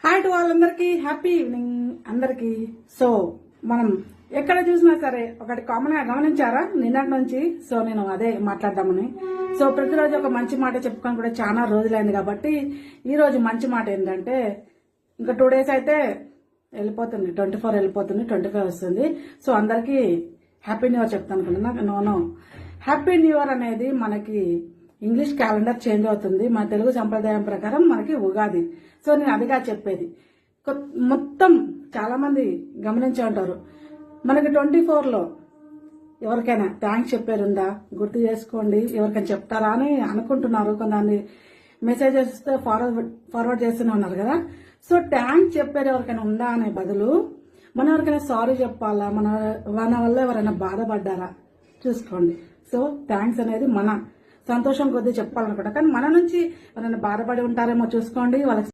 Hi to వాళ్ళందరికీ happy evening అందరికీ. So మనం ఎక్కడ చూసినా సరే ఒకటి కామన్ గా గమనించారా నిన్నటి నుంచి. సో నేను అదే మాట్లాడదామని. సో ప్రతిరోజు ఒక మంచి మాట చెప్పుకొని కూడా చాలా రోజులైంది కాబట్టి ఈ రోజు మంచి మాట ఏంటంటే, ఇంకా 2 days అయితే వెళ్ళిపోతుంది, 24 వెళ్ళిపోతుంది, 25 వస్తుంది. సో అందరికీ హ్యాపీ న్యూ ఇయర్ చెప్తాను అనుకుంటున్నా. నో హ్యాపీ న్యూ ఇయర్ అనేది మనకి ఇంగ్లీష్ క్యాలెండర్ చేంజ్ అవుతుంది, మన తెలుగు సంప్రదాయం ప్రకారం మనకి ఉగాది. సో నేను అదిగా చెప్పేది. మొత్తం చాలా మంది గమనించి ఉంటారు, మనకి 24లో ఎవరికైనా థ్యాంక్స్ చెప్పేరుందా గుర్తు చేసుకోండి, ఎవరికైనా చెప్తారా అని అనుకుంటున్నారు. కొంతమంది మెసేజెస్ ఫార్వర్డ్ చేస్తూనే ఉన్నారు కదా. సో థ్యాంక్స్ చెప్పేది ఎవరికైనా ఉందా అనే బదులు మనం ఎవరికైనా సారీ చెప్పాలా, మన వల్ల ఎవరైనా బాధపడ్డారా చూసుకోండి. సో థ్యాంక్స్ అనేది మన సంతోషం కొద్దీ చెప్పాలనుకుంటా, కానీ మన నుంచి ఎవరైనా బాధపడి ఉంటారేమో చూసుకోండి. వాళ్ళకి